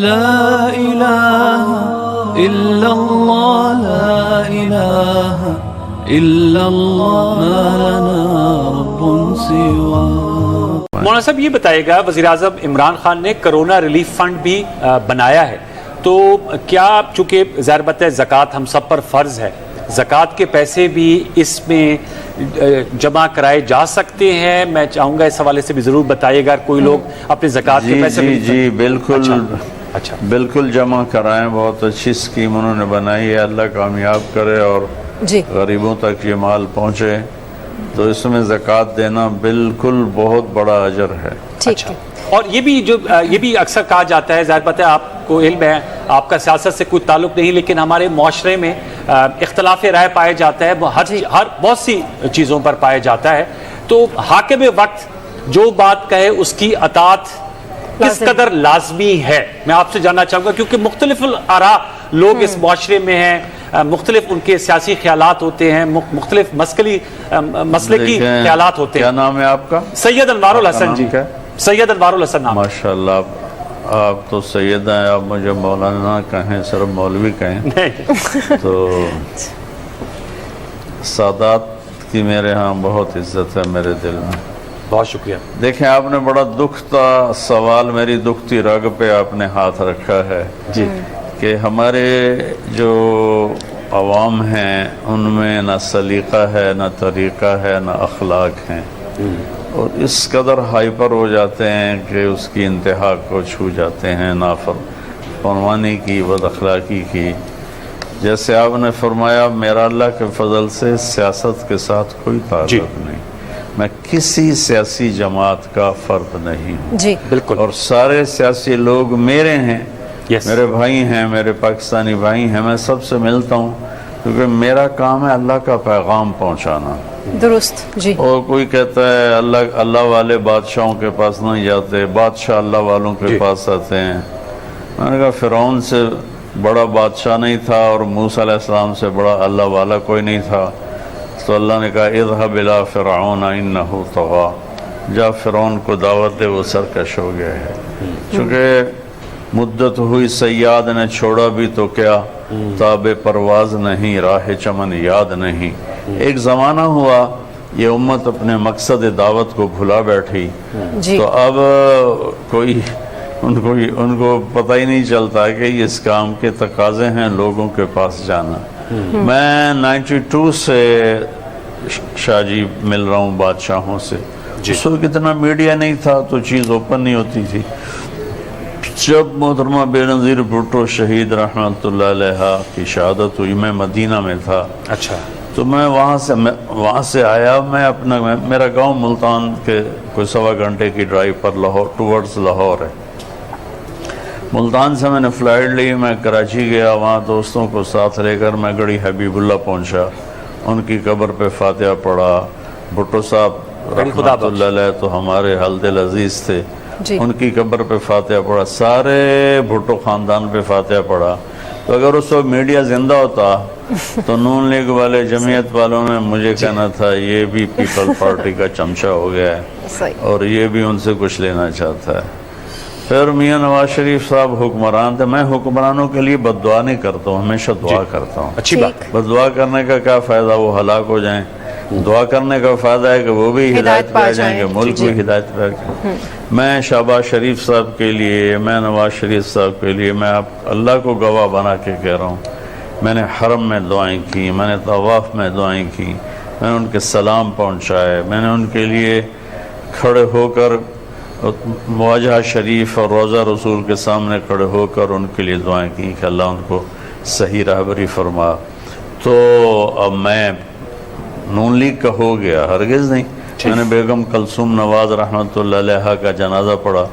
لا إله إلا الله لا إله إلا الله ما لنا رب سواه. مولانا صاحب یہ بتائے گا، وزیر اعظم عمران خان نے کرونا ریلیف فنڈ بھی بنایا ہے، تو کیا چونکہ ظاہر بات ہے زکوٰۃ ہم سب پر فرض ہے، زکوٰۃ کے پیسے بھی اس میں جمع کرائے جا سکتے ہیں؟ میں چاہوں گا اس حوالے سے بھی ضرور بتائیے گا، کوئی لوگ اپنے زکوٰۃ کے پیسے جی بالکل بالکل جمع کرائیں. بہت اچھی اسکیم انہوں نے بنائی ہے، اللہ کامیاب کرے اور غریبوں تک یہ مال پہنچے. تو اس میں زکوٰۃ دینا بالکل بہت بڑا اجر ہے. اور یہ بھی اکثر کہا جاتا ہے، ظاہر بات ہے آپ کو علم ہے، آپ کا سیاست سے کوئی تعلق نہیں، لیکن ہمارے معاشرے میں اختلاف رائے پایا جاتا ہے، ہر بہت سی چیزوں پر پایا جاتا ہے. تو حاکم وقت جو بات کہے اس کی اطاعت کس قدر لازمی ہے، میں آپ سے جاننا چاہوں گا، کیونکہ مختلف آراء لوگ اس معاشرے میں ہیں، مختلف ان کے سیاسی خیالات ہوتے ہیں، مختلف مسلکی خیالات ہوتے ہیں. کیا نام ہے آپ کا؟ سید انوار الحسن. جی سید انوار الحسن نام. ماشاءاللہ، آپ تو سید ہیں، آپ مجھے مولانا کہیں، صرف مولوی کہیں. تو سادات کی میرے ہاں بہت عزت ہے میرے دل میں. بہت شکریہ. دیکھیں، آپ نے بڑا دکھتا سوال، میری دکھتی رگ پہ آپ نے ہاتھ رکھا ہے. جی کہ ہمارے جو عوام ہیں ان میں نہ سلیقہ ہے، نہ طریقہ ہے، نہ اخلاق ہیں، اور اس قدر ہائپر ہو جاتے ہیں کہ اس کی انتہا کو چھو جاتے ہیں، نافرمانی کی، بد اخلاقی کی. جیسے آپ نے فرمایا، میرا اللہ کے فضل سے سیاست کے ساتھ کوئی تعلق نہیں، میں کسی سیاسی جماعت کا فرد نہیں ہوں. جی بالکل. اور سارے سیاسی لوگ میرے ہیں، میرے بھائی ہیں، میرے پاکستانی بھائی ہیں. میں سب سے ملتا ہوں کیونکہ میرا کام ہے اللہ کا پیغام پہنچانا. درست. جی. اور کوئی کہتا ہے اللہ والے بادشاہوں کے پاس نہیں جاتے، بادشاہ اللہ والوں کے پاس آتے ہیں. میں نے کہا فرعون سے بڑا بادشاہ نہیں تھا اور موسیٰ علیہ السلام سے بڑا اللہ والا کوئی نہیں تھا. تو اللہ نے کہا اذهب الى فرعون انه طغى، جا فرعون کو دعوت دے، وہ سرکش ہو گیا ہے. چونکہ مدت ہوئی صیاد نے چھوڑا بھی تو کیا، تاب پرواز نہیں، راہ چمن یاد نہیں. ایک زمانہ ہوا یہ امت اپنے مقصد دعوت کو بھلا بیٹھی. تو اب ان کو پتہ ہی نہیں چلتا کہ اس کام کے تقاضے ہیں لوگوں کے پاس جانا. میں 92 سے شاہ جی مل رہا ہوں بادشاہوں سے. اس وقت اتنا میڈیا نہیں تھا تو چیز اوپن نہیں ہوتی تھی. جب محترمہ بے نظیر بھٹو شہید رحمۃ اللہ علیہ کی شہادت ہوئی، میں مدینہ میں تھا. اچھا. تو میں وہاں سے آیا. میرا گاؤں ملتان کے کوئی 1.25 گھنٹے کی ڈرائیو پر ٹورڈز لاہور ہے. ملتان سے میں نے فلائٹ لی، میں کراچی گیا، وہاں دوستوں کو ساتھ لے کر میں گڑھی حبیب اللہ پہنچا. ان کی قبر پہ فاتحہ پڑھا. بھٹو صاحب رحمۃ اللہ علیہ تو ہمارے حل دل عزیز تھے، ان کی قبر پہ فاتحہ پڑھا. سارے بھٹو خاندان پہ فاتحہ پڑھا. تو اگر اس وقت میڈیا زندہ ہوتا تو نون لیگ والے، جمعیت والوں نے مجھے کہنا تھا یہ بھی پیپل پارٹی کا چمچہ ہو گیا ہے اور یہ بھی ان سے کچھ لینا چاہتا ہے. پھر میاں نواز شریف صاحب حکمران تھے. میں حکمرانوں کے لیے بد دعا نہیں کرتا ہوں، ہمیشہ دعا کرتا ہوں. اچھی بات. بد دعا کرنے کا کیا فائدہ، وہ ہلاک ہو جائیں. دعا کرنے کا فائدہ ہے کہ وہ بھی ہدایت پہ جائیں گے، ملک بھی ہدایت پہ جائیں. میں شہباز شریف صاحب کے لیے، میں نواز شریف صاحب کے لیے، میں اللہ کو گواہ بنا کے کہہ رہا ہوں، میں نے حرم میں دعائیں کی، میں نے طواف میں دعائیں کی، میں نے ان کے سلام پہنچائے، میں نے ان کے لیے کھڑے ہو کر مواجہ شریف اور روضہ رسول کے سامنے کھڑے ہو کر ان کے لیے دعائیں کی کہ اللہ ان کو صحیح راہبری فرما. تو اب میں نون لیگ کا ہو گیا؟ ہرگز نہیں. میں نے بیگم کلثوم نواز رحمۃ اللہ علیہ کا جنازہ پڑھا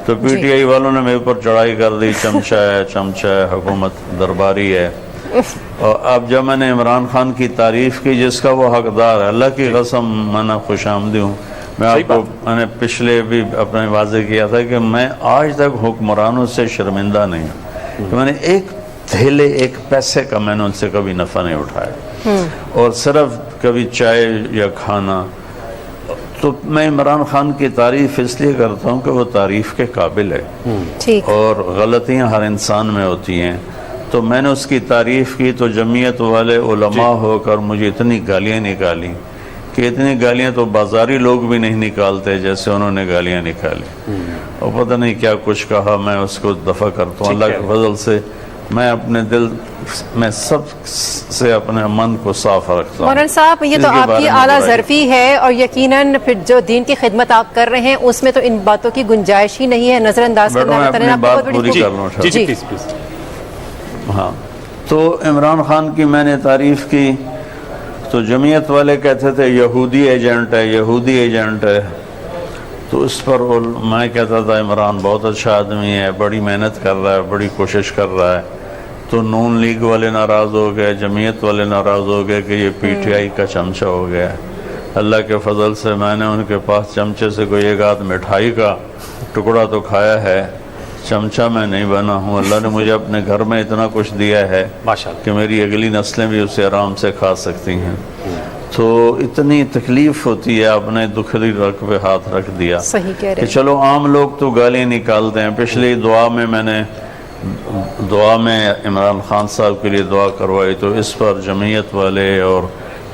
تو پی ٹی آئی والوں نے میرے پر چڑھائی کر دی، چمچہ ہے، حکومت درباری ہے. اور اب جب میں نے عمران خان کی تعریف کی جس کا وہ حقدار ہے، اللہ کی قسم میں نہ خوش آمدی ہوں. میں نے پچھلے بھی اپنے واضح کیا تھا کہ میں آج تک حکمرانوں سے شرمندہ نہیں ہوں کہ میں نے ایک تھیلے، ایک پیسے کا میں نے ان سے کبھی نفع نہیں اٹھایا، اور صرف کبھی چائے یا کھانا. تو تو میں عمران خان کی تعریف اس لیے کرتا ہوں کہ وہ تعریف کے قابل ہے، ٹھیک، اور غلطیاں ہر انسان میں ہوتی ہیں. تو میں نے اس کی تعریف کی تو جمعیت والے علماء ہو کر مجھے اتنی گالیاں نکالی کہ اتنی گالیاں تو بازاری لوگ بھی نہیں نکالتے جیسے انہوں نے گالیاں نکالی، اور پتہ نہیں کیا کچھ کہا. میں اس کو دفع کرتا ہوں اللہ کے فضل سے. میں اپنے دل میں سب سے اپنے من کو صاف رکھتا ہوں. مولانا صاحب یہ تو آپ کی اعلیٰ ظرفی ہے، اور یقیناً پھر جو دین کی خدمت آپ کر رہے ہیں اس میں تو ان باتوں کی گنجائش ہی نہیں ہے، نظر انداز کرنا. میں اپنی بات پوری کر لوں. جی ہاں، تو عمران خان کی میں نے تعریف کی تو جمعیت والے کہتے تھے یہودی ایجنٹ ہے، یہودی ایجنٹ ہے. تو اس پر میں کہتا تھا عمران بہت اچھا آدمی ہے، بڑی محنت کر رہا ہے، بڑی کوشش کر رہا ہے. تو نون لیگ والے ناراض ہو گئے، جمعیت والے ناراض ہو گئے کہ یہ پی ٹی آئی کا چمچہ ہو گیا. اللہ کے فضل سے میں نے ان کے پاس چمچے سے کوئی ایک آدھ مٹھائی کا ٹکڑا تو کھایا ہے، چمچہ میں نہیں بنا ہوں. اللہ نے مجھے اپنے گھر میں اتنا کچھ دیا ہے کہ میری اگلی نسلیں بھی اسے آرام سے کھا سکتی ہیں. تو اتنی تکلیف ہوتی ہے، اپنے دکھری رگ پہ ہاتھ رکھ دیا صحیح کہہ رہے کہ چلو عام لوگ تو گالی نکالتے ہیں. پچھلی دعا میں عمران خان صاحب کے لیے دعا کروائی تو اس پر جمعیت والے اور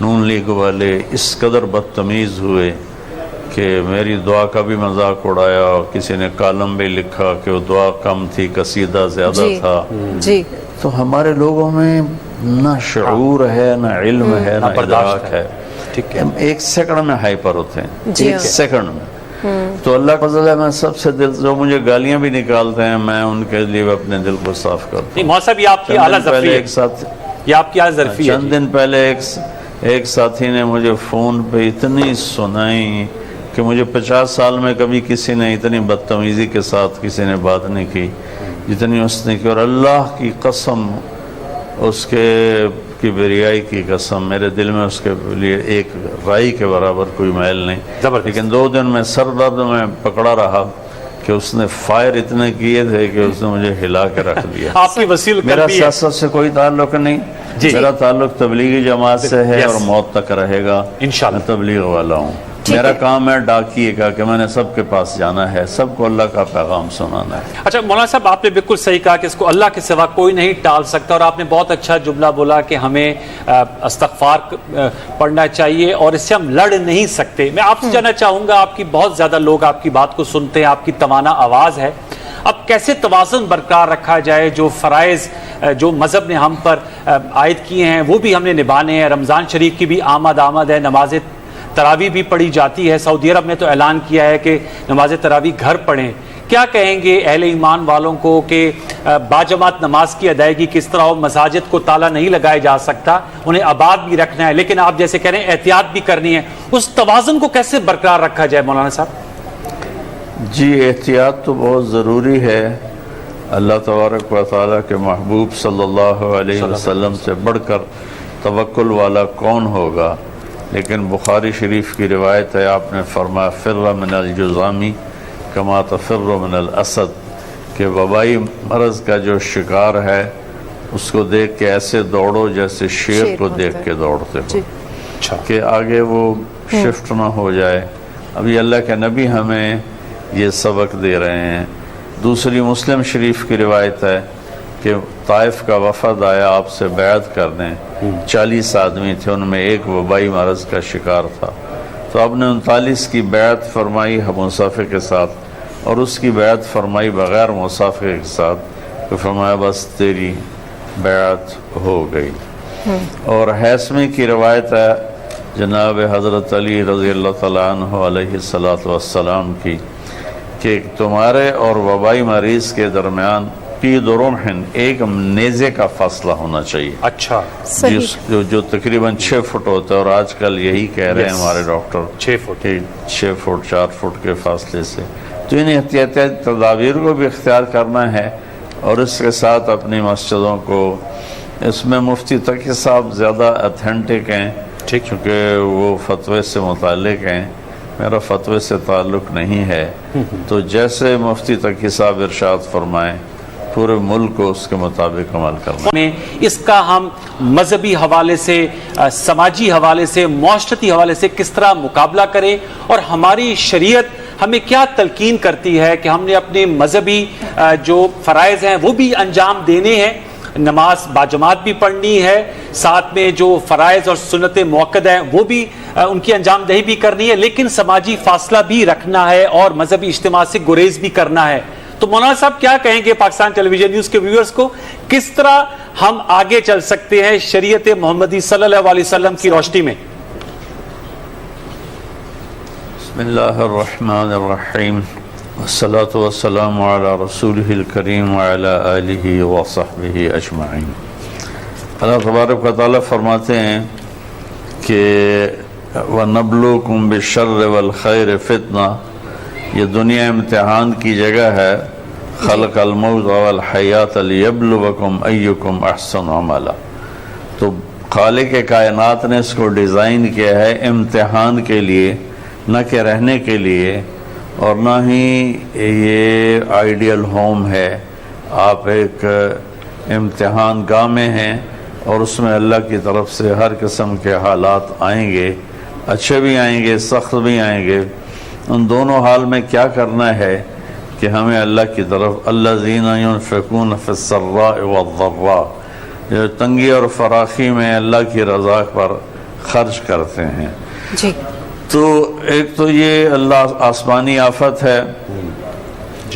نون لیگ والے اس قدر بدتمیز ہوئے کہ میری دعا کا بھی مذاق اڑایا، اور کسی نے کالم بھی لکھا کہ وہ دعا کم تھی، قصیدہ زیادہ تھا. جی، تو ہمارے لوگوں میں نہ شعور ہے، نہ علم ہے، نہ ادراک ہے. ایک سیکنڈ میں ہائپر ہوتے ہیں، ایک سیکنڈ میں. تو اللہ کا فضل ہے، میں سب سے دل جو مجھے گالیاں بھی نکالتے ہیں میں ان کے لیے اپنے دل کو صاف کرتا ہوں. مولانا صاحب یہ آپ کی اعلیٰ ظرفی ہے، یہ آپ کی اعلیٰ ظرفی ہے. چند دن پہلے ایک ساتھی نے مجھے فون پہ اتنی سنائی کہ مجھے 50 سال میں کبھی کسی نے اتنی بدتمیزی کے ساتھ کسی نے بات نہیں کی جتنی اس نے کی. اور اللہ کی قسم، اس کے کبریائی کی قسم، میرے دل میں اس کے لیے ایک رائی کے برابر کوئی میل نہیں. لیکن 2 دن میں سر درد میں پکڑا رہا کہ اس نے فائر اتنے کیے تھے کہ اس نے مجھے ہلا کے رکھ دیا. آپ کی وسیل میرا سیاست سے کوئی تعلق نہیں، میرا تعلق تبلیغی جماعت سے ہے اور موت تک رہے گا. میں تبلیغ والا ہوں. میرا کام ہے ڈاکیے کا کہ میں نے سب کے پاس جانا ہے، سب کو اللہ کا پیغام سنانا ہے. اچھا مولانا صاحب آپ نے بالکل صحیح کہا کہ اس کو اللہ کے سوا کوئی نہیں ٹال سکتا، اور آپ نے بہت اچھا جملہ بولا کہ ہمیں استغفار پڑھنا چاہیے اور اس سے ہم لڑ نہیں سکتے. میں آپ سے جاننا چاہوں گا، آپ کی بہت زیادہ لوگ آپ کی بات کو سنتے ہیں، آپ کی توانا آواز ہے، اب کیسے توازن برقرار رکھا جائے؟ جو فرائض جو مذہب نے ہم پر عائد کیے ہیں وہ بھی ہم نے نبھانے ہیں. رمضان شریف کی بھی آمد ہے، نماز تراویح بھی پڑھی جاتی ہے. سعودی عرب نے تو اعلان کیا ہے کہ نماز تراویح گھر پڑھیں. کیا کہیں گے اہل ایمان والوں کو کہ باجماعت نماز کی ادائیگی کس طرح ہو؟ مساجد کو تالا نہیں لگایا جا سکتا، انہیں آباد بھی رکھنا ہے، لیکن آپ جیسے کہہ رہے ہیں احتیاط بھی کرنی ہے. اس توازن کو کیسے برقرار رکھا جائے مولانا صاحب؟ جی احتیاط تو بہت ضروری ہے. اللہ تبارک و تعالیٰ کے محبوب صلی اللہ علیہ وسلم سے بڑھ کر توکل والا کون ہوگا؟ لیکن بخاری شریف کی روایت ہے، آپ نے فرمایا فر من الجذامی کما تفر من الاسد، کہ وبائی مرض کا جو شکار ہے اس کو دیکھ کے ایسے دوڑو جیسے شیر کو دیکھ کے دوڑتے ہو، کہ آگے وہ شفٹ نہ ہو جائے. ابھی اللہ کے نبی ہمیں یہ سبق دے رہے ہیں. دوسری مسلم شریف کی روایت ہے کہ طائف کا وفد آیا آپ سے بیعت کر دیں. 40 آدمی تھے، ان میں ایک وبائی مرض کا شکار تھا. تو آپ نے 39 کی بیعت فرمائی مصافحے کے ساتھ، اور اس کی بیعت فرمائی بغیر مصافحے کے ساتھ، تو فرمایا بس تیری بیعت ہو گئی. اور حیثمی کی روایت ہے جناب حضرت علی رضی اللہ تعالیٰ عنہ علیہ السلام کی کہ تمہارے اور وبائی مریض کے درمیان قید و رمحن، ایک نیزے کا فاصلہ ہونا چاہیے. اچھا، جو تقریباً 6 فٹ ہوتا ہے، اور آج کل یہی کہہ رہے ہیں ہمارے ڈاکٹر 6 فٹ 6 فٹ 4 فٹ کے فاصلے سے. تو ان احتیاطی تدابیر کو بھی اختیار کرنا ہے، اور اس کے ساتھ اپنی مسجدوں کو، اس میں مفتی تقی صاحب زیادہ اتھینٹک ہیں چونکہ وہ فتوے سے متعلق ہیں، میرا فتوے سے تعلق نہیں ہے. تو جیسے مفتی تقی صاحب ارشاد فرمائیں پورے ملک کو اس کے مطابق عمل کرنا. میں اس کا ہم مذہبی حوالے سے، سماجی حوالے سے، معاشرتی حوالے سے کس طرح مقابلہ کریں، اور ہماری شریعت ہمیں کیا تلقین کرتی ہے کہ ہم نے اپنے مذہبی جو فرائض ہیں وہ بھی انجام دینے ہیں، نماز باجماعت بھی پڑھنی ہے، ساتھ میں جو فرائض اور سنتیں موقد ہیں وہ بھی ان کی انجام دہی بھی کرنی ہے، لیکن سماجی فاصلہ بھی رکھنا ہے اور مذہبی اجتماع سے گریز بھی کرنا ہے. تو مولانا صاحب کیا کہیں گے پاکستان ٹیلی ویژن نیوز کے ویورز کو، کس طرح ہم آگے چل سکتے ہیں شریعت محمدی صلی اللہ علیہ وسلم کی روشنی میں؟ بسم اللہ الرحمن الرحیم والصلاة والسلام علی رسولہ الکریم وعلی آلہ وصحبہ اجمعین. اللہ تبارک و تعالیٰ فرماتے ہیں کہ وَنَبْلُوكُمْ بِالشَّرِّ وَالْخَيْرِ فِتْنَةً، یہ دنیا امتحان کی جگہ ہے. خلق الموت والحیات لیبلوکم ایکم احسن عملا. تو خالق کائنات نے اس کو ڈیزائن کیا ہے امتحان کے لیے، نہ کہ رہنے کے لیے، اور نہ ہی یہ آئیڈیل ہوم ہے. آپ ایک امتحان گاہ میں ہیں اور اس میں اللہ کی طرف سے ہر قسم کے حالات آئیں گے، اچھے بھی آئیں گے، سخت بھی آئیں گے. ان دونوں حال میں کیا کرنا ہے کہ ہمیں اللہ کی طرف الذین ينفقون فی السراء والضراء، جو تنگی اور فراخی میں اللہ کی رضا پر خرچ کرتے ہیں. جی تو ایک تو یہ اللہ آسمانی آفت ہے،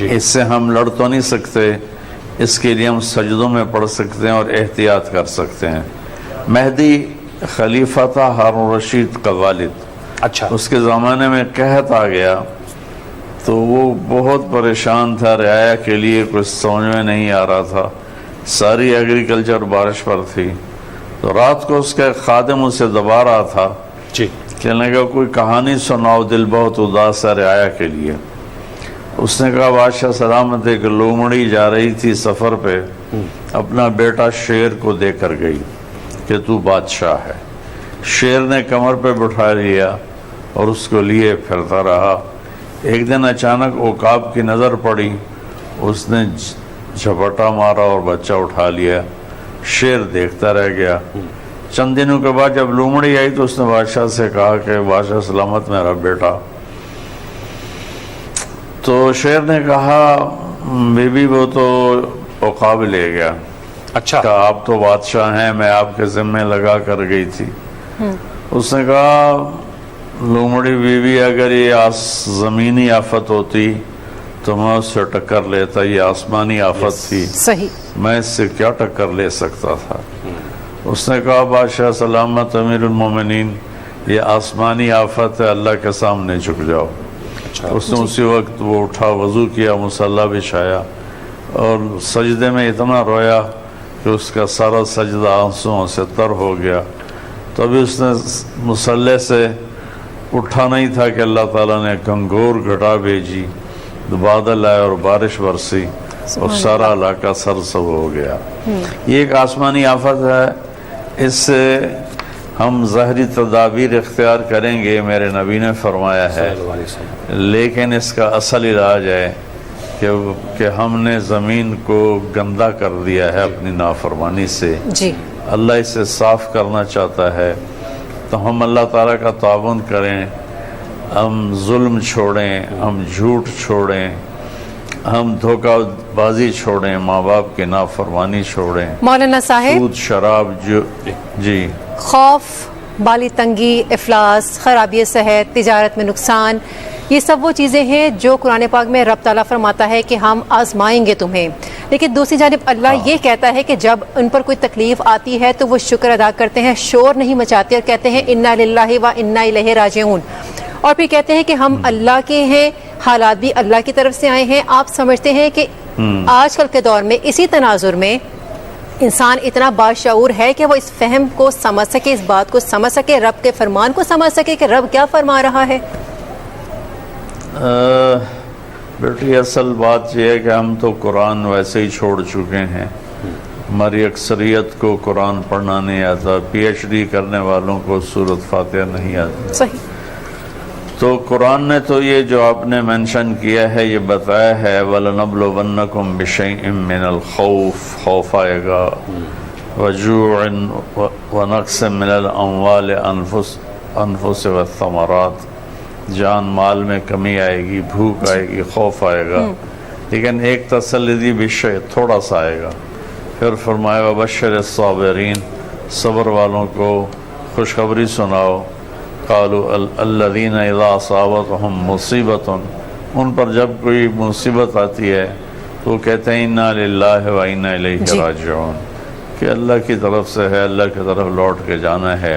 اس سے ہم لڑ تو نہیں سکتے، اس کے لیے ہم سجدوں میں پڑھ سکتے ہیں اور احتیاط کر سکتے ہیں. مہدی خلیفہ تھا ہارون رشید کا والد. اچھا، اس کے زمانے میں قحط آ گیا تو وہ بہت پریشان تھا، رعایا کے لیے کچھ سمجھ میں نہیں آ رہا تھا. ساری ایگریکلچر بارش پر تھی. تو رات کو اس کا خادم اسے دبا رہا تھا، جی، کہنے کا کوئی کہانی سناؤ، دل بہت اداس ہے رعایا کے لیے. اس نے کہا بادشاہ سلامت، ایک لومڑی جا رہی تھی سفر پہ، اپنا بیٹا شیر کو دے کر گئی کہ تو بادشاہ ہے. شیر نے کمر پہ بٹھا لیا اور اس کو لیے پھرتا رہا. ایک دن اچانک عقاب کی نظر پڑی، اس نے جھپٹا مارا اور بچہ اٹھا لیا. شیر دیکھتا رہ گیا. چند دنوں کے بعد جب لومڑی آئی تو اس نے بادشاہ سے کہا کہ بادشاہ سلامت میرا بیٹا. تو شیر نے کہا بی بی وہ تو عقاب لے گیا. اچھا، کہا آپ تو بادشاہ ہیں، میں آپ کے ذمہ لگا کر گئی تھی. اس نے کہا لومڑی بیوی اگر یہ زمینی آفت ہوتی تو میں اس سے ٹکر لیتا، یہ آسمانی آفت تھی، صحیح، میں اس سے کیا ٹکر لے سکتا تھا. اس نے کہا بادشاہ سلامت امیر المومنین، یہ آسمانی آفت ہے، اللہ کے سامنے جھک جاؤ. اس نے اسی وقت وہ اٹھا، وضو کیا، مصلی بچھایا اور سجدے میں اتنا رویا کہ اس کا سارا سجدہ آنسوؤں سے تر ہو گیا. تو ابھی اس نے مصلی سے اٹھا نہیں تھا کہ اللہ تعالیٰ نے گنگور گھٹا بھیجی، بادل آئے اور بارش برسی اور سارا علاقہ سرسبز ہو گیا. یہ ایک آسمانی آفت ہے. اس سے ہم ظاہری تدابیر اختیار کریں گے، میرے نبی نے فرمایا ہے، لیکن اس کا اصل علاج ہے کہ ہم نے زمین کو گندا کر دیا ہے اپنی نافرمانی سے. جی، اللہ اسے صاف کرنا چاہتا ہے. تو ہم اللہ تعالیٰ کا تعاون کریں، ہم ظلم چھوڑیں، ہم جھوٹ چھوڑیں، ہم دھوکہ بازی چھوڑیں، ماں باپ کی نافرمانی چھوڑیں، مولانا صاحب، سود شراب جی، خوف، بالی تنگی، افلاس، خرابی صحت، تجارت میں نقصان، یہ سب وہ چیزیں ہیں جو قرآن پاک میں رب تعالیٰ فرماتا ہے کہ ہم آزمائیں گے تمہیں. لیکن دوسری جانب اللہ یہ کہتا ہے کہ جب ان پر کوئی تکلیف آتی ہے تو وہ شکر ادا کرتے ہیں، شور نہیں مچاتے اور کہتے ہیں انا للہ و انا الیہ راجعون. اور پھر کہتے ہیں کہ ہم اللہ کے ہیں، حالات بھی اللہ کی طرف سے آئے ہیں. آپ سمجھتے ہیں کہ آج کل کے دور میں اسی تناظر میں انسان اتنا باشعور ہے کہ وہ اس فہم کو سمجھ سکے، اس بات کو سمجھ سکے، رب کے فرمان کو سمجھ سکے کہ رب کیا فرما رہا ہے؟ بیٹی اصل بات یہ ہے کہ ہم تو قرآن ویسے ہی چھوڑ چکے ہیں. ہماری اکثریت کو قرآن پڑھنا نہیں آتا. پی ایچ ڈی کرنے والوں کو سورۃ فاتحہ نہیں آتی. صحیح. تو قرآن نے تو یہ جو آپ نے مینشن کیا ہے یہ بتایا ہے وَلَنَبْلُوَنَّكُمْ بِشَيْءٍ مِّنَ الْخَوْفِ، خوف آئے گا، وَجُوعٍ وَنَقْصٍ مِّنَ الْأَمْوَالِ أَنفُسِ وَالثَّمَرَاتِ، جان مال میں کمی آئے گی، بھوک آئے گی، خوف آئے گا، لیکن ایک تسلی دی بشیء، تھوڑا سا آئے گا۔ پھر فرمایا وَبَشِّرِ الصَّابِرِينَ، صبر والوں کو خوشخبری سناؤ۔ قالوا الذین اذا اصابتهم مصیبت، ان پر جب کوئی مصیبت آتی ہے تو وہ کہتے ہیں انا للہ و انا الیہ راجعون، کہ اللہ کی طرف سے ہے، اللہ کی طرف لوٹ کے جانا ہے۔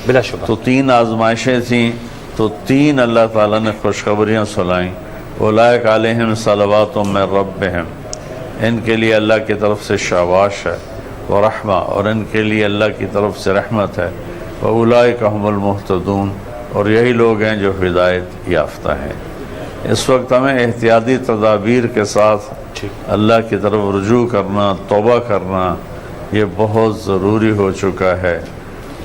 بلا شبہ تو 3 آزمائشیں تھیں، تو 3 اللہ تعالیٰ نے خوشخبریاں سنائیں۔ اولئک علیہم صلوات من ربہم، ان کے لیے اللہ کی طرف سے شاباش ہے، ورحمہ، اور ان کے لیے اللہ کی طرف سے رحمت ہے، وَأُولَئِكَ هُمُ الْمُهْتَدُونَ، اور یہی لوگ ہیں جو ہدایت یافتہ ہیں۔ اس وقت ہمیں احتیاطی تدابیر کے ساتھ اللہ کی طرف رجوع کرنا، توبہ کرنا، یہ بہت ضروری ہو چکا ہے،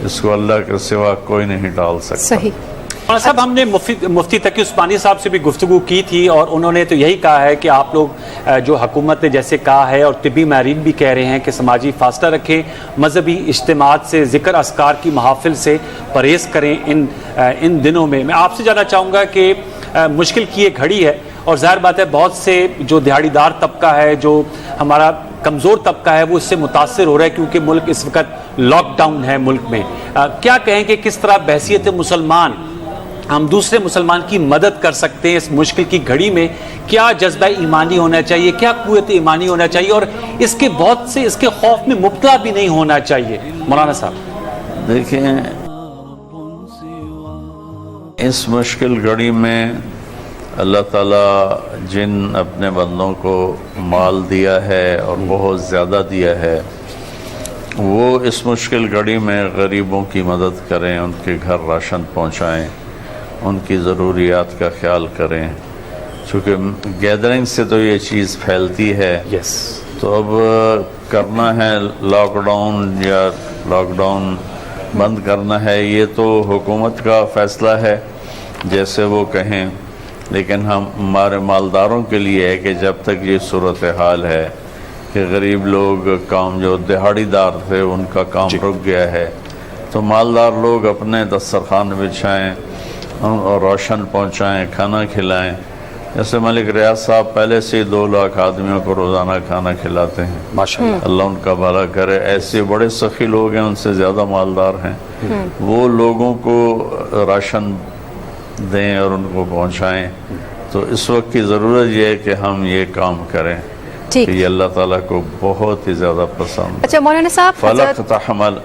اس کو اللہ کے سوا کوئی نہیں ٹال سکتا۔ صحیح۔ صاحب ہم نے مفتی تقی عثمانی صاحب سے بھی گفتگو کی تھی، اور انہوں نے تو یہی کہا ہے کہ آپ لوگ جو حکومت نے جیسے کہا ہے اور طبی ماہرین بھی کہہ رہے ہیں کہ سماجی فاصلہ رکھیں، مذہبی اجتماعات سے، ذکر اذکار کی محافل سے پرہیز کریں ان دنوں میں۔ میں آپ سے جاننا چاہوں گا کہ مشکل کی یہ گھڑی ہے، اور ظاہر بات ہے بہت سے جو دیہڑی دار طبقہ ہے، جو ہمارا کمزور طبقہ ہے، وہ اس سے متاثر ہو رہا ہے، کیونکہ ملک اس وقت لاک ڈاؤن ہے ملک میں۔ کیا کہیں کہ کس طرح بحیثیت مسلمان ہم دوسرے مسلمان کی مدد کر سکتے ہیں اس مشکل کی گھڑی میں؟ کیا جذبہ ایمانی ہونا چاہیے، کیا قوت ایمانی ہونا چاہیے، اور اس کے بہت سے اس کے خوف میں مبتلا بھی نہیں ہونا چاہیے؟ مولانا صاحب دیکھیں، اس مشکل گھڑی میں اللہ تعالیٰ جن اپنے بندوں کو مال دیا ہے اور بہت زیادہ دیا ہے، وہ اس مشکل گھڑی میں غریبوں کی مدد کریں، ان کے گھر راشن پہنچائیں، ان کی ضروریات کا خیال کریں، چونکہ گیدرنگ سے تو یہ چیز پھیلتی ہے۔ تو اب کرنا ہے لاک ڈاؤن بند کرنا ہے، یہ تو حکومت کا فیصلہ ہے جیسے وہ کہیں، لیکن ہمارے مالداروں کے لیے ہے کہ جب تک یہ صورتحال ہے کہ غریب لوگ کام، جو دہاڑی دار تھے ان کا کام رک گیا ہے، تو مالدار لوگ اپنے دسترخوان بچھائیں اور روشن پہنچائیں، کھانا کھلائیں۔ جیسے ملک ریاض صاحب پہلے سے 2 لاکھ آدمیوں کو روزانہ کھانا کھلاتے ہیں، ماشاءاللہ، اللہ ان کا بھلا کرے۔ ایسے بڑے سخی لوگ ہیں، ان سے زیادہ مالدار ہیں، وہ لوگوں کو راشن دیں اور ان کو پہنچائیں۔ تو اس وقت کی ضرورت یہ ہے کہ ہم یہ کام کریں، کہ یہ اللہ تعالیٰ کو بہت ہی زیادہ پسند۔ اچھا مولانا صاحب، فلق تحمل،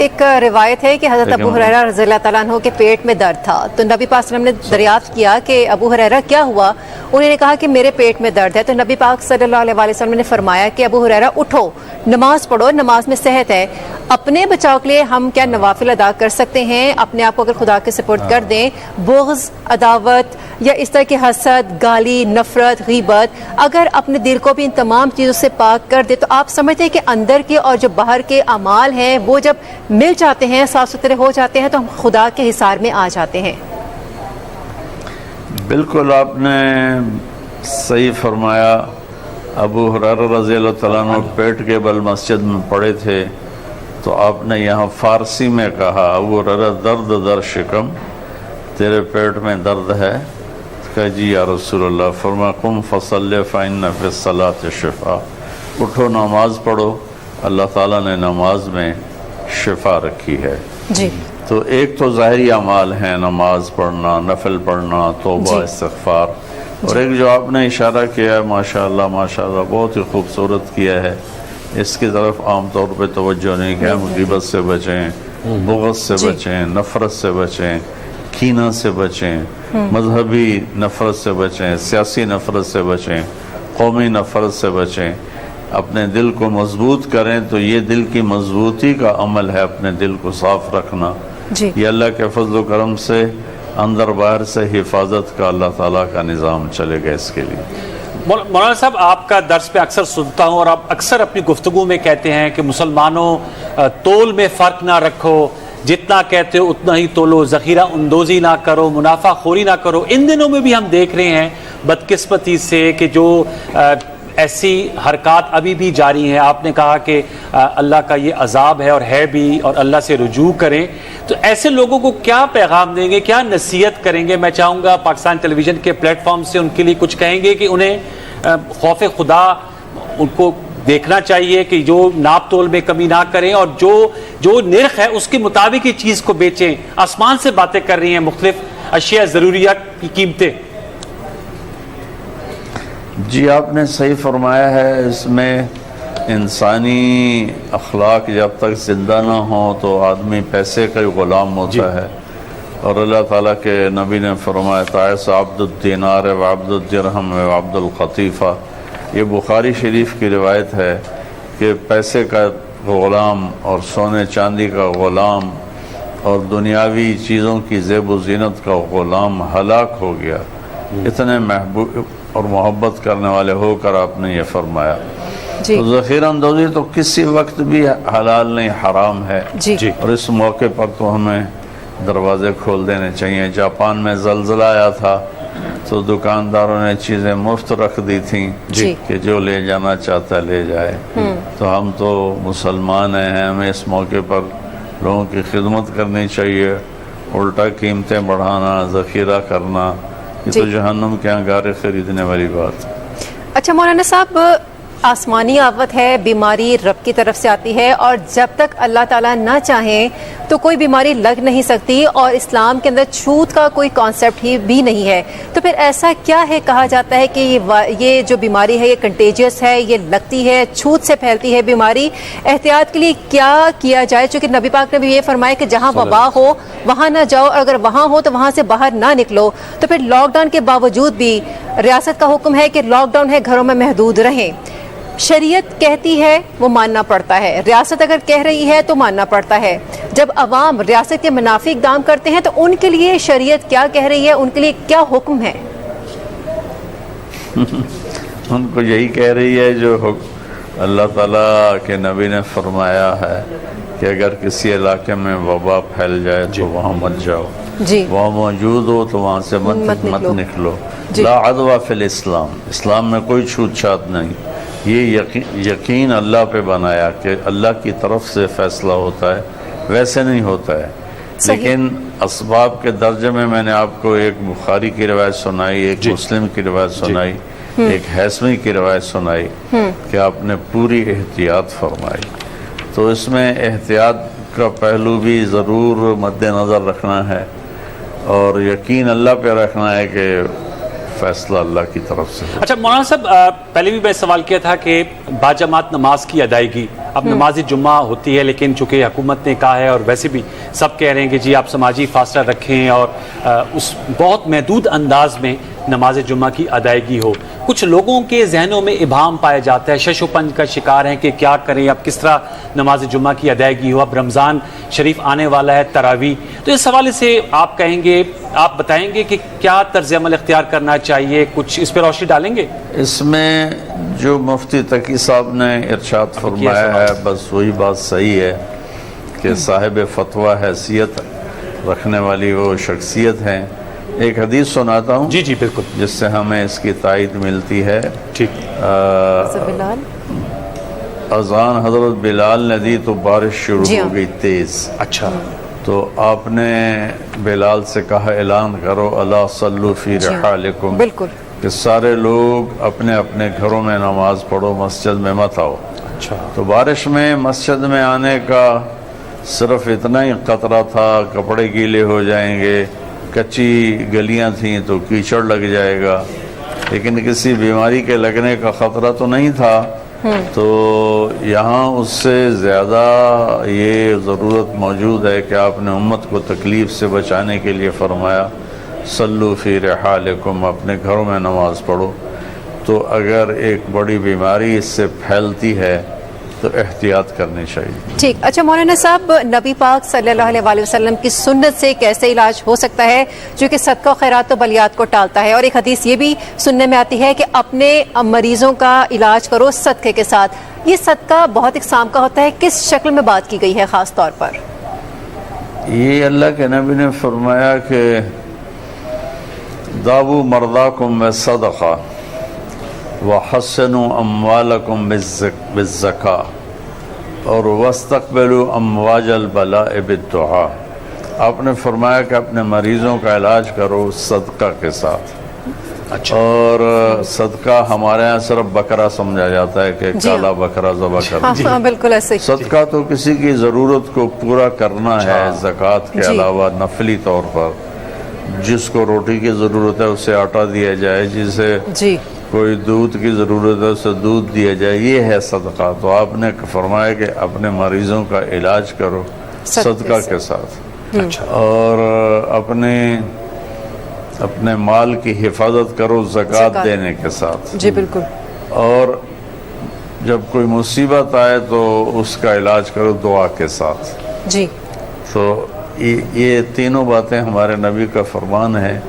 ایک روایت ہے کہ حضرت ابو ہریرہ رضی اللہ تعالیٰ عنہ کے پیٹ میں درد تھا، تو نبی پاک صلی اللہ علیہ وسلم نے دریافت کیا کہ ابو ہریرہ کیا ہوا؟ انہوں نے کہا کہ میرے پیٹ میں درد ہے، تو نبی پاک صلی اللہ علیہ وسلم نے فرمایا کہ ابو ہریرہ اٹھو، نماز پڑھو، نماز میں صحت ہے۔ اپنے بچاؤ کے لیے ہم کیا نوافل ادا کر سکتے ہیں؟ اپنے آپ کو اگر خدا کے سپرد کر دیں، بغض، عداوت یا اس طرح کی حسد، گالی، نفرت، غیبت، اگر اپنے دل کو بھی ان تمام چیزوں سے پاک کر دے، تو آپ سمجھتے ہیں کہ اندر کے اور جو باہر کے اعمال ہیں وہ جب مل جاتے ہیں، صاف ستھرے ہو جاتے ہیں، تو ہم خدا کے حصار میں آ جاتے ہیں؟ بالکل آپ نے صحیح فرمایا۔ ابو ہریرہ رضی اللہ تعالیٰ عنہ پیٹ کے بل مسجد میں پڑے تھے، تو آپ نے یہاں فارسی میں کہا ابو ہریرہ درد در شکم، تیرے پیٹ میں درد ہے؟ کہا جی یا رسول اللہ۔ فرمایا قم فصلی فإن فی الصلاۃ شفاء، اٹھو نماز پڑھو، اللہ تعالیٰ نے نماز میں شفا رکھی ہے۔ جی، تو ایک تو ظاہری اعمال ہیں، نماز پڑھنا، نفل پڑھنا، توبہ، استغفار، اور ایک جو آپ نے اشارہ کیا ہے ماشاءاللہ ماشاءاللہ بہت ہی خوبصورت کیا ہے، اس کی طرف عام طور پہ توجہ نہیں کہ ہم غیبت سے بچیں، بغض سے بچیں، نفرت سے بچیں، کینہ سے بچیں، مذہبی نفرت سے بچیں، سیاسی نفرت سے بچیں، قومی نفرت سے بچیں، اپنے دل کو مضبوط کریں۔ تو یہ دل کی مضبوطی کا عمل ہے، اپنے دل کو صاف رکھنا۔ یہ اللہ کے فضل و کرم سے اندر باہر سے حفاظت کا اللہ تعالیٰ کا نظام چلے گا اس کے لیے۔ مولانا صاحب، آپ کا درس پہ اکثر سنتا ہوں، اور آپ اکثر اپنی گفتگو میں کہتے ہیں کہ مسلمانوں تول میں فرق نہ رکھو، جتنا کہتے ہو اتنا ہی تولو، ذخیرہ اندوزی نہ کرو، منافع خوری نہ کرو. ان دنوں میں بھی ہم دیکھ رہے ہیں بدقسمتی سے کہ جو ایسی حرکات ابھی بھی جاری ہیں. آپ نے کہا کہ اللہ کا یہ عذاب ہے اور ہے بھی، اور اللہ سے رجوع کریں. تو ایسے لوگوں کو کیا پیغام دیں گے، کیا نصیحت کریں گے؟ میں چاہوں گا پاکستان ٹیلی ویژن کے پلیٹ فارم سے ان کے لیے کچھ کہیں گے کہ انہیں خوف خدا ان کو دیکھنا چاہیے کہ جو ناپ تول میں کمی نہ کریں اور جو نرخ ہے اس کے مطابق ہی چیز کو بیچیں. آسمان سے باتیں کر رہی ہیں مختلف اشیاء ضروریات کی قیمتیں. جی آپ نے صحیح فرمایا ہے. اس میں انسانی اخلاق جب تک زندہ نہ ہوں تو آدمی پیسے کا غلام ہوتا ہے. اور اللہ تعالیٰ کے نبی نے فرمایا تعس عبد الدینار و عبد الدرہم و عبد القطیفہ. یہ بخاری شریف کی روایت ہے کہ پیسے کا غلام اور سونے چاندی کا غلام اور دنیاوی چیزوں کی زیب و زینت کا غلام ہلاک ہو گیا. اتنے محبوب اور محبت کرنے والے ہو کر آپ نے یہ فرمایا. تو ذخیرہ اندوزی تو کسی وقت بھی حلال نہیں، حرام ہے. اور اس موقع پر تو ہمیں دروازے کھول دینے چاہیے. جاپان میں زلزلہ آیا تھا تو دکانداروں نے چیزیں مفت رکھ دی تھیں کہ جو لے جانا چاہتا ہے لے جائے. تو ہم تو مسلمان ہیں، ہمیں اس موقع پر لوگوں کی خدمت کرنی چاہیے. الٹا قیمتیں بڑھانا، ذخیرہ کرنا، یہ تو جہنم کے انگارے خریدنے والی بات. اچھا مولانا صاحب، آسمانی آفت ہے، بیماری رب کی طرف سے آتی ہے، اور جب تک اللہ تعالیٰ نہ چاہیں تو کوئی بیماری لگ نہیں سکتی، اور اسلام کے اندر چھوت کا کوئی کانسیپٹ ہی بھی نہیں ہے. تو پھر ایسا کیا ہے کہا جاتا ہے کہ یہ جو بیماری ہے یہ کنٹیجیس ہے، یہ لگتی ہے، چھوت سے پھیلتی ہے بیماری. احتیاط کے لیے کیا کیا جائے؟ چونکہ نبی پاک نے بھی یہ فرمایا کہ جہاں وبا ہو وہاں نہ جاؤ، اور اگر وہاں ہو تو وہاں سے باہر نہ نکلو. تو پھر لاک ڈاؤن کے باوجود بھی ریاست کا حکم ہے کہ لاک ڈاؤن ہے، گھروں میں محدود رہیں. شریعت کہتی ہے وہ ماننا پڑتا ہے، ریاست اگر کہہ رہی ہے تو ماننا پڑتا ہے. جب عوام ریاست کے منافی اقدام کرتے ہیں تو ان کے لیے شریعت کیا کہہ رہی ہے، ان کے لیے کیا حکم ہے؟ ان کو یہی کہہ رہی ہے جو اللہ تعالیٰ کے نبی نے فرمایا ہے کہ اگر کسی علاقے میں وبا پھیل جائے تو وہاں مت جاؤ. وہاں موجود ہو تو وہاں سے مت نکلو. لا عدوہ فی الاسلام، اسلام میں کوئی چھوت چھات نہیں. یہ یقین اللہ پہ بنایا کہ اللہ کی طرف سے فیصلہ ہوتا ہے، ویسے نہیں ہوتا ہے. لیکن اسباب کے درجے میں نے آپ کو ایک بخاری کی روایت سنائی، ایک مسلم کی روایت سنائی، ایک ہیثمی کی روایت سنائی کہ آپ نے پوری احتیاط فرمائی. تو اس میں احتیاط کا پہلو بھی ضرور مد نظر رکھنا ہے، اور یقین اللہ پہ رکھنا ہے کہ فیصلہ اللہ کی طرف سے. اچھا مولانا صاحب، پہلے بھی میں سوال کیا تھا کہ باجماعت نماز کی ادائیگی، اب نماز جمعہ ہوتی ہے لیکن چونکہ حکومت نے کہا ہے اور ویسے بھی سب کہہ رہے ہیں کہ جی آپ سماجی فاصلہ رکھیں اور اس بہت محدود انداز میں نماز جمعہ کی ادائیگی ہو. کچھ لوگوں کے ذہنوں میں ابہام پایا جاتا ہے، شش و پنج کا شکار ہیں کہ کیا کریں، اب کس طرح نماز جمعہ کی ادائیگی ہو. اب رمضان شریف آنے والا ہے، تراویح. تو اس حوالے سے آپ کہیں گے، آپ بتائیں گے کہ کیا طرز عمل اختیار کرنا چاہیے؟ کچھ اس پہ روشنی ڈالیں گے؟ اس میں جو مفتی تقی صاحب نے ارشاد فرمایا ہے بس وہی بات صحیح ہے کہ صاحب فتویٰ حیثیت رکھنے والی وہ شخصیت ہیں. ایک حدیث سناتا ہوں جی بالکل، جس سے ہمیں اس کی تائید ملتی ہے. ٹھیک. اذان حضرت بلال نے دی تو بارش شروع ہو گئی تیز. اچھا. تو آپ نے بلال سے کہا اعلان کرو الا صلو فی رحالکم، بالکل، کہ سارے لوگ اپنے اپنے گھروں میں نماز پڑھو، مسجد میں مت آؤ. اچھا. تو بارش میں مسجد میں آنے کا صرف اتنا ہی خطرہ تھا، کپڑے گیلے ہو جائیں گے، کچی گلیاں تھیں تو کیچڑ لگ جائے گا، لیکن کسی بیماری کے لگنے کا خطرہ تو نہیں تھا. تو یہاں اس سے زیادہ یہ ضرورت موجود ہے کہ آپ نے امت کو تکلیف سے بچانے کے لیے فرمایا صلو فی رحالکم، اپنے گھروں میں نماز پڑھو. تو اگر ایک بڑی بیماری اس سے پھیلتی ہے تو احتیاط کرنی چاہیے. ٹھیک. اچھا مولانا صاحب، نبی پاک صلی اللہ علیہ وسلم کی سنت سے کیسے علاج ہو سکتا ہے جو کہ صدقہ و خیرات و بلیات کو ٹالتا ہے؟ اور ایک حدیث یہ بھی سننے میں آتی ہے کہ اپنے مریضوں کا علاج کرو صدقے کے ساتھ. یہ صدقہ بہت اقسام کا ہوتا ہے، کس شکل میں بات کی گئی ہے خاص طور پر؟ یہ اللہ کے نبی نے فرمایا کہ داو مرداکم بالصدقہ وحسنوا اموالکم بالزکاہ اور واستقبلوا امواج البلاء بالدعاء. آپ نے فرمایا کہ اپنے مریضوں کا علاج کرو صدقہ کے ساتھ. اچھا. اور صدقہ ہمارے یہاں صرف بکرا سمجھا جاتا ہے کہ کالا بکرا ذبح کرنا. ہاں بالکل ایسے. صدقہ تو کسی کی ضرورت کو پورا کرنا ہے زکوٰۃ کے علاوہ نفلی طور پر. جس کو روٹی کی ضرورت ہے اسے آٹا دیا جائے, جسے کوئی دودھ کی ضرورت ہے اسے دودھ دیا جائے, یہ ہے صدقہ. تو آپ نے فرمایا کہ اپنے مریضوں کا علاج کرو صدقہ کے ساتھ, اور اپنے مال کی حفاظت کرو زکوٰۃ دینے کے ساتھ. جی بالکل. اور جب کوئی مصیبت آئے تو اس کا علاج کرو دعا کے ساتھ. جی. تو یہ تینوں باتیں ہمارے نبی کا فرمان ہے.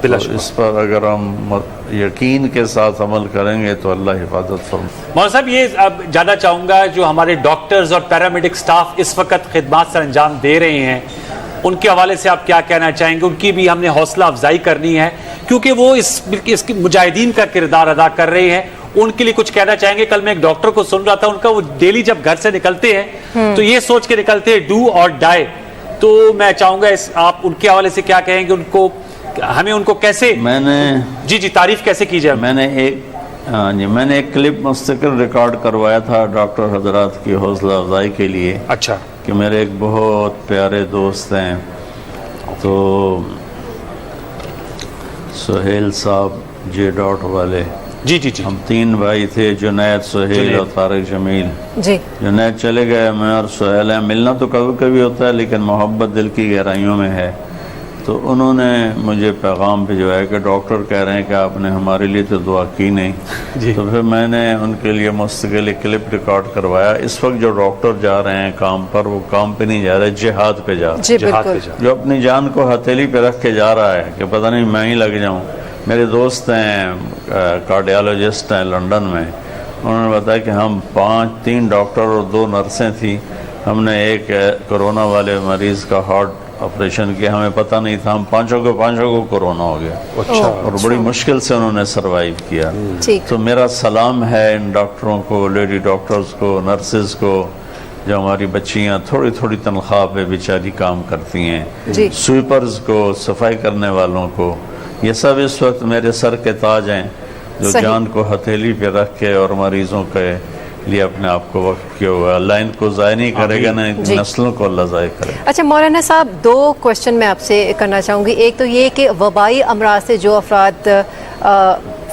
اس پر اگر ہم یقین کے ساتھ عمل کریں گے تو اللہ حفاظت فرمائے. مولانا صاحب یہ اب جاننا چاہوں گا, جو ہمارے ڈاکٹرز اور پیرامیڈک سٹاف اس وقت خدمات سر انجام دے رہے ہیں, ان کے حوالے سے آپ کیا کہنا چاہیں گے؟ ان کی بھی ہم نے حوصلہ افزائی کرنی ہے کیونکہ وہ اس کی مجاہدین کا کردار ادا کر رہے ہیں. ان کے لیے کچھ کہنا چاہیں گے؟ کل میں ایک ڈاکٹر کو سن رہا تھا, ان کا وہ ڈیلی جب گھر سے نکلتے ہیں تو یہ سوچ کے نکلتے ہیں ڈو اور ڈائی. تو میں چاہوں گا آپ ان کے حوالے سے کیا کہیں گے؟ ان کو ہمیں ان کو کیسے جی تعریف کیسے کی جائے؟ میں نے ایک کلپ مستقل ریکارڈ کروایا تھا ڈاکٹر حضرات کی حوصلہ افزائی کے لیے. اچھا. کہ میرے ایک بہت پیارے دوست ہیں, تو سہیل صاحب جے ڈاٹ والے, جی, ہم 3 بھائی تھے, جنید, سہیل اور طارق جمیل. جنید چلے گئے, میں اور سہیل ہیں, ملنا تو کبھی کبھی ہوتا ہے لیکن محبت دل کی گہرائیوں میں ہے. تو انہوں نے مجھے پیغام بھجوایا کہ ڈاکٹر کہہ رہے ہیں کہ آپ نے ہمارے لیے تو دعا کی نہیں. تو پھر میں نے ان کے لیے مستقل کلپ ریکارڈ کروایا. اس وقت جو ڈاکٹر جا رہے ہیں کام پر, وہ کام پہ نہیں جا رہے, جہاد پہ جا رہے ہیں. جو اپنی جان کو ہتھیلی پہ رکھ کے جا رہا ہے کہ پتہ نہیں میں ہی لگ جاؤں. میرے دوست ہیں کارڈیالوجسٹ ہیں لنڈن میں, انہوں نے بتایا کہ ہم 3 ڈاکٹر اور 2 نرسیں تھیں. ہم نے ایک کرونا والے مریض کا ہارٹ آپریشن کیا, ہمیں پتہ نہیں تھا, ہم پانچوں کو کرونا ہو گیا. اور بڑی مشکل سے انہوں نے سروائیو کیا. تو میرا سلام ہے ان ڈاکٹروں کو, لیڈی ڈاکٹرز کو, نرسز کو, جو ہماری بچیاں تھوڑی تھوڑی تنخواہ پہ بیچاری کام کرتی ہیں, سویپرز کو, صفائی کرنے والوں کو. یہ سب اس وقت میرے سر کے تاج ہیں جو جان کو ہتھیلی پہ رکھ کے اور مریضوں کے لیے اپنے آپ کو وقف کیا ہوا. اللہ ان کو ضائع نہیں کرے گا, نہ نسلوں کو اللہ ضائع کرے. اچھا مولانا صاحب, 2 کوشچن میں آپ سے کرنا چاہوں گی. ایک تو یہ کہ وبائی امراض سے جو افراد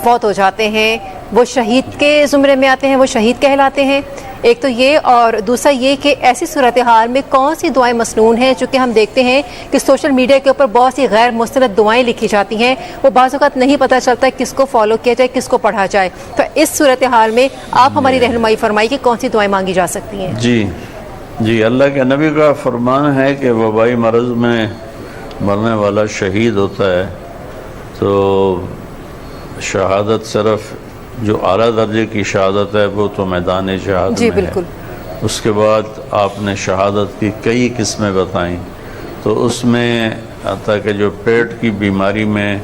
فوت ہو جاتے ہیں وہ شہید کے زمرے میں آتے ہیں, وہ شہید کہلاتے ہیں. ایک تو یہ, اور دوسرا یہ کہ ایسی صورتحال میں کون سی دعائیں مسنون ہیں؟ چونکہ ہم دیکھتے ہیں کہ سوشل میڈیا کے اوپر بہت سی غیر مستند دعائیں لکھی جاتی ہیں, وہ بعض اوقات نہیں پتہ چلتا کس کو فالو کیا جائے, کس کو پڑھا جائے. تو اس صورتحال میں آپ ہماری رہنمائی فرمائی کہ کون سی دعائیں مانگی جا سکتی ہیں؟ جی اللہ کے نبی کا فرمان ہے کہ وبائی مرض میں مرنے والا شہید ہوتا ہے تو شہادت صرف جو اعلیٰ درجے کی شہادت ہے وہ تو میدان جہاد میں بالکل. ہے. اس کے بعد آپ نے شہادت کی کئی قسمیں بتائیں. تو اس میں آتا کہ جو پیٹ کی بیماری میں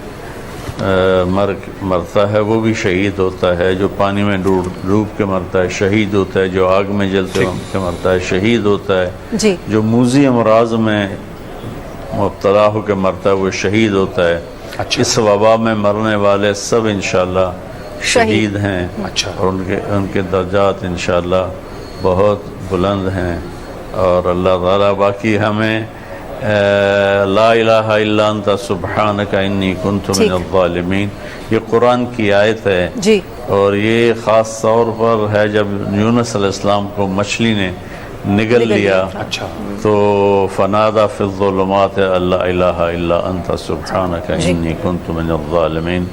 مرتا ہے وہ بھی شہید ہوتا ہے, جو پانی میں ڈوب کے مرتا ہے شہید ہوتا ہے, جو آگ میں جلتے کے مرتا ہے شہید ہوتا ہے, جو موذی امراض میں مبتلا ہو کے مرتا ہے وہ شہید ہوتا ہے. اس وبا میں مرنے والے سب انشاءاللہ شہید ہیں, اور ان کے درجات انشاءاللہ بہت بلند ہیں. اور اللہ تعالیٰ باقی ہمیں لا الہ الا انت سبحانک انی کنت من الظالمین, یہ قرآن کی آیت ہے. اور یہ خاص طور پر ہے جب یونس علیہ السلام کو مچھلی نے نگل لیا تو فنادا فی الظلمات لا الہ الا انت سبحانک انی کنت من الظالمین.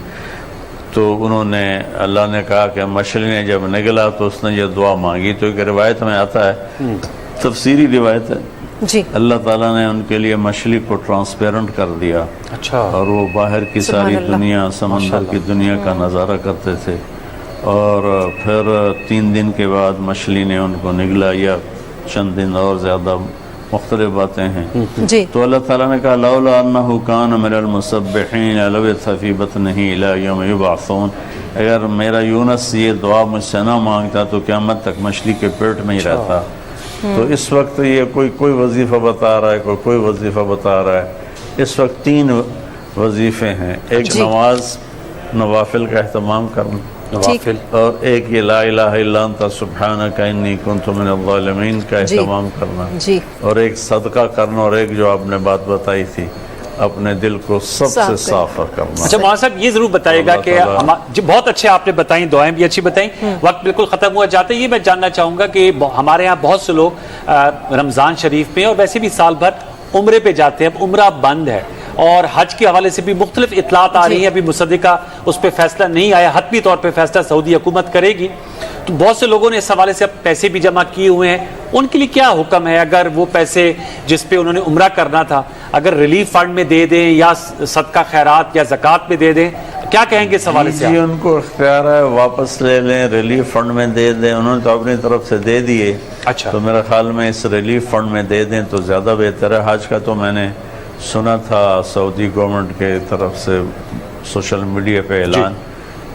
تو انہوں نے, اللہ نے کہا کہ مچھلی نے جب نگلا تو اس نے یہ دعا مانگی. تو ایک روایت میں آتا ہے, تفسیری روایت ہے, اللہ تعالیٰ نے ان کے لیے مچھلی کو ٹرانسپیرنٹ کر دیا, اور وہ باہر کی ساری دنیا, سمندر کی دنیا کا نظارہ کرتے تھے. اور پھر 3 دن کے بعد مچھلی نے ان کو نگلا, یا چند دن اور زیادہ مختلف باتیں ہیں. جی تو اللہ تعالیٰ نے کہا لولا انہ کان من المسبحین لبث فی بطنہ الی یوم یبعثون، اگر میرا یونس یہ دعا مجھ سے نہ مانگتا تو قیامت تک مچھلی کے پیٹ میں ہی رہتا. تو اس وقت یہ کوئی وظیفہ بتا رہا ہے، کوئی وظیفہ بتا رہا ہے. اس وقت 3 وظیفے ہیں. ایک نماز نوافل کا اہتمام کرنا، نوافل، اور ایک یہ لا الہ الا انت سبحانک انی کنت من الظالمین کا اہتمام کرنا، جی اور ایک صدقہ کرنا، اور ایک جو آپ نے بات بتائی تھی اپنے دل کو سب سے صاف کرنا. اچھا مولانا صاحب یہ ضرور بتائیے گا کہ جی بہت اچھے آپ نے بتائیں، دعائیں بھی اچھی بتائیں. وقت بالکل ختم ہوا جاتا ہے. یہ میں جاننا چاہوں گا کہ ہمارے ہاں بہت سے لوگ رمضان شریف میں اور ویسے بھی سال بھر عمرے پہ جاتے ہیں. اب عمرہ بند ہے اور حج کے حوالے سے بھی مختلف اطلاعات آ رہی ہیں. ابھی مصدقہ اس پہ فیصلہ نہیں آیا، حتمی طور پہ فیصلہ سعودی حکومت کرے گی. تو بہت سے لوگوں نے اس حوالے سے اب پیسے بھی جمع کیے ہوئے ہیں. ان کے لیے کیا حکم ہے اگر وہ پیسے جس پہ انہوں نے عمرہ کرنا تھا اگر ریلیف فنڈ میں دے دیں یا صدقہ خیرات یا زکوٰۃ میں دے دیں، کیا کہیں گے اس حوالے سے؟ جی ان کو اختیار ہے، واپس لے لیں، ریلیف فنڈ میں دے دیں. انہوں نے تو اپنی طرف سے دے دیے. اچھا تو میرے خیال میں اس ریلیف فنڈ میں دے دیں تو زیادہ بہتر ہے. حج کا تو میں نے سنا تھا سعودی گورنمنٹ کے طرف سے سوشل میڈیا پہ اعلان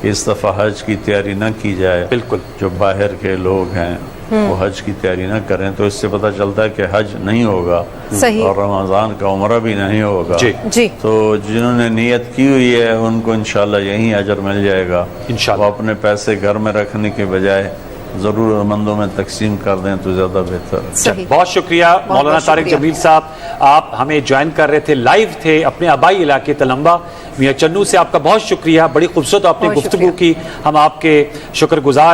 کہ اس دفعہ حج کی تیاری نہ کی جائے. بالکل جو باہر کے لوگ ہیں وہ حج کی تیاری نہ کریں. تو اس سے پتہ چلتا ہے کہ حج نہیں ہوگا اور رمضان کا عمرہ بھی نہیں ہوگا. جی تو جنہوں نے نیت کی ہوئی ہے ان کو انشاءاللہ یہیں اجر مل جائے گا. انشاءاللہ وہ اپنے پیسے گھر میں رکھنے کے بجائے ضرورت مندوں میں تقسیم کر دیں تو زیادہ بہتر. صحیح. بہت شکریہ مولانا طارق جمیل صاحب، آپ ہمیں جوائن کر رہے تھے، لائیو تھے اپنے آبائی علاقے تلمبہ میاں چنو سے. آپ کا بہت شکریہ، بڑی خوبصورت آپ نے گفتگو کی، ہم آپ کے شکر گزار ہیں.